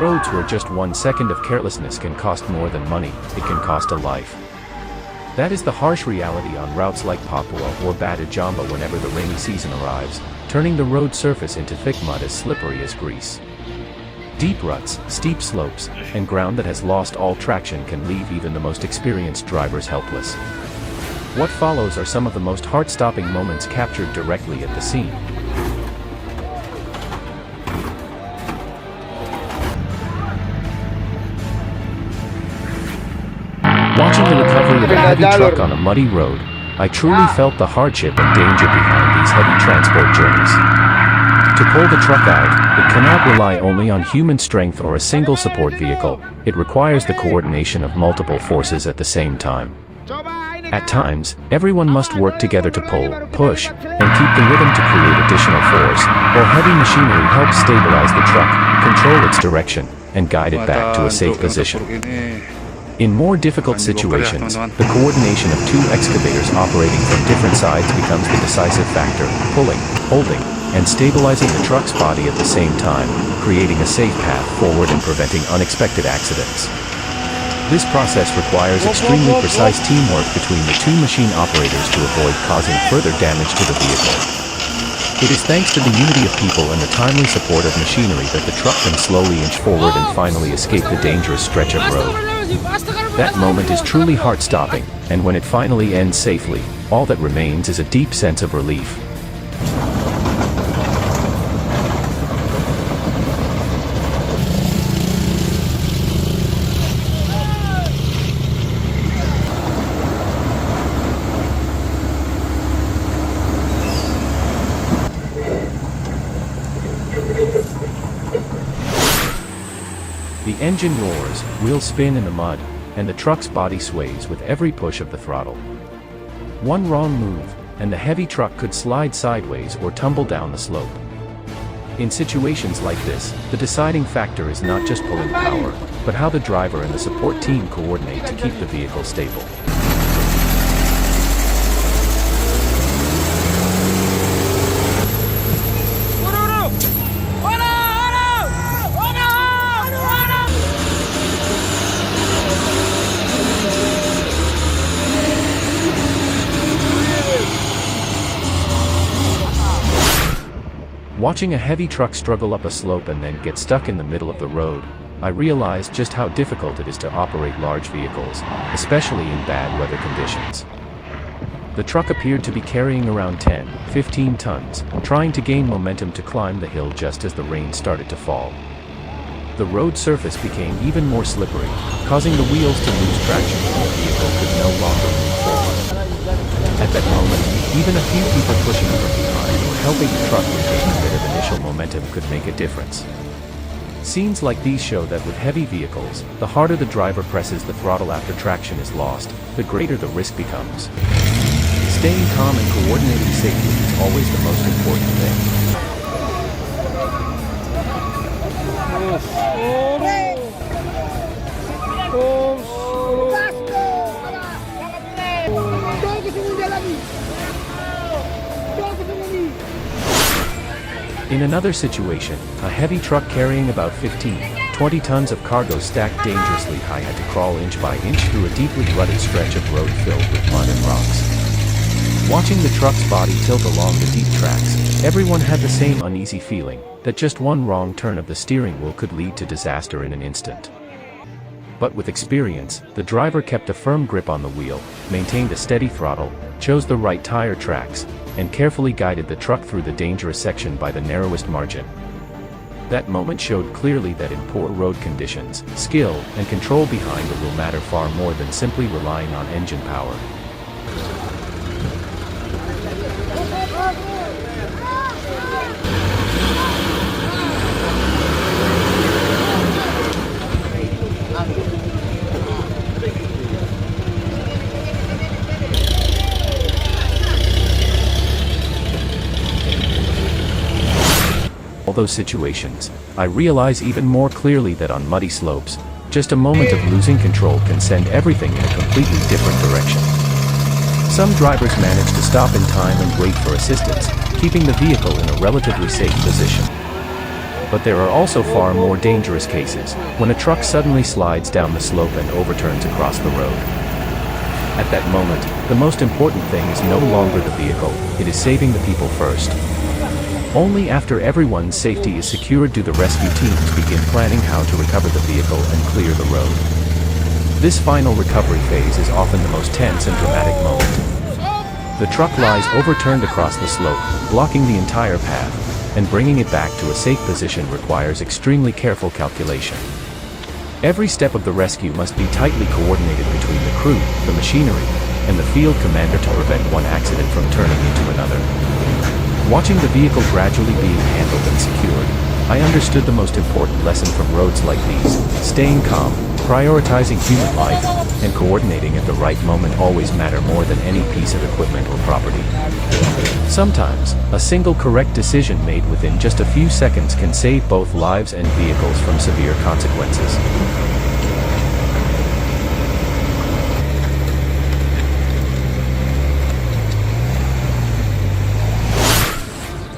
roads where just 1 second of carelessness can cost more than money, it can cost a life. That is the harsh reality on routes like Papua or Batu Jamba whenever the rainy season arrives, turning the road surface into thick mud as slippery as grease. Deep ruts, steep slopes, and ground that has lost all traction can leave even the most experienced drivers helpless. What follows are some of the most heart-stopping moments captured directly at the scene. Watching the recovery of a heavy truck on a muddy road, I truly felt the hardship and danger behind these heavy transport journeys. To pull the truck out, it cannot rely only on human strength or a single support vehicle. It requires the coordination of multiple forces at the same time. At times, everyone must work together to pull, push, and keep the rhythm to create additional force, while heavy machinery helps stabilize the truck, control its direction, and guide it back to a safe position. In more difficult situations, the coordination of two excavators operating from different sides becomes the decisive factor, pulling, holding, and stabilizing the truck's body at the same time, creating a safe path forward and preventing unexpected accidents. This process requires extremely precise teamwork between the two machine operators to avoid causing further damage to the vehicle. It is thanks to the unity of people and the timely support of machinery that the truck can slowly inch forward and finally escape the dangerous stretch of road. That moment is truly heart-stopping, and when it finally ends safely, all that remains is a deep sense of relief. The engine roars, wheels spin in the mud, and the truck's body sways with every push of the throttle. One wrong move, and the heavy truck could slide sideways or tumble down the slope. In situations like this, the deciding factor is not just pulling power, but how the driver and the support team coordinate to keep the vehicle stable. Watching a heavy truck struggle up a slope and then get stuck in the middle of the road, I realized just how difficult it is to operate large vehicles, especially in bad weather conditions. The truck appeared to be carrying around 10-15 tons, trying to gain momentum to climb the hill just as the rain started to fall. The road surface became even more slippery, causing the wheels to lose traction and the vehicle could no longer move forward. At that moment, even a few people pushing from behind or helping the truck regain a bit of initial momentum could make a difference. Scenes like these show that with heavy vehicles, the harder the driver presses the throttle after traction is lost, the greater the risk becomes. Staying calm and coordinating safely is always the most important thing. In another situation, a heavy truck carrying about 15-20 tons of cargo stacked dangerously high had to crawl inch by inch through a deeply rutted stretch of road filled with mud and rocks. Watching the truck's body tilt along the deep tracks, everyone had the same uneasy feeling that just one wrong turn of the steering wheel could lead to disaster in an instant. But with experience, the driver kept a firm grip on the wheel, maintained a steady throttle, chose the right tire tracks, and carefully guided the truck through the dangerous section by the narrowest margin. That moment showed clearly that in poor road conditions, skill and control behind the wheel matter far more than simply relying on engine power. All those situations, I realize even more clearly that on muddy slopes, just a moment of losing control can send everything in a completely different direction. Some drivers manage to stop in time and wait for assistance, keeping the vehicle in a relatively safe position. But there are also far more dangerous cases, when a truck suddenly slides down the slope and overturns across the road. At that moment, the most important thing is no longer the vehicle, it is saving the people first. Only after everyone's safety is secured do the rescue teams begin planning how to recover the vehicle and clear the road. This final recovery phase is often the most tense and dramatic moment. The truck lies overturned across the slope, blocking the entire path, and bringing it back to a safe position requires extremely careful calculation. Every step of the rescue must be tightly coordinated between the crew, the machinery, and the field commander to prevent one accident from turning into another. Watching the vehicle gradually being handled and secured, I understood the most important lesson from roads like these: staying calm, prioritizing human life, and coordinating at the right moment always matter more than any piece of equipment or property. Sometimes, a single correct decision made within just a few seconds can save both lives and vehicles from severe consequences.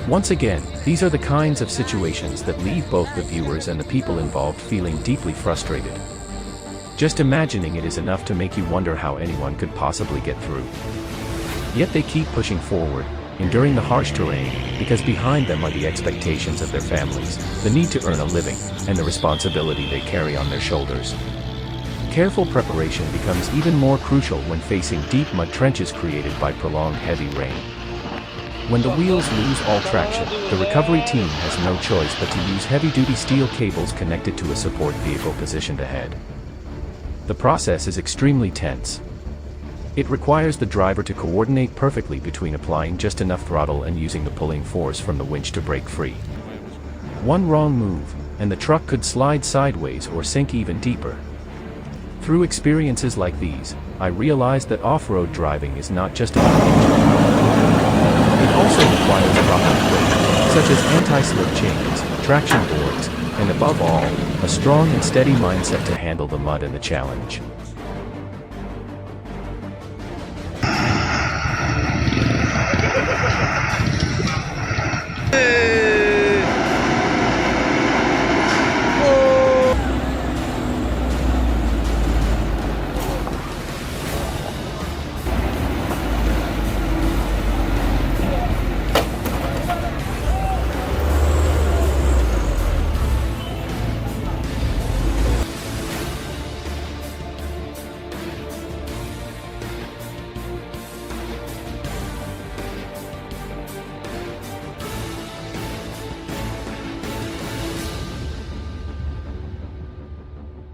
Once again, these are the kinds of situations that leave both the viewers and the people involved feeling deeply frustrated. Just imagining it is enough to make you wonder how anyone could possibly get through. Yet they keep pushing forward, enduring the harsh terrain, because behind them are the expectations of their families, the need to earn a living, and the responsibility they carry on their shoulders. Careful preparation becomes even more crucial when facing deep mud trenches created by prolonged heavy rain. When the wheels lose all traction, the recovery team has no choice but to use heavy-duty steel cables connected to a support vehicle positioned ahead. The process is extremely tense. It requires the driver to coordinate perfectly between applying just enough throttle and using the pulling force from the winch to break free. One wrong move, and the truck could slide sideways or sink even deeper. Through experiences like these, I realized that off-road driving is not just about engine. It also requires proper equipment, such as anti-slip chains, traction boards, and above all, a strong and steady mindset to handle the mud and the challenge.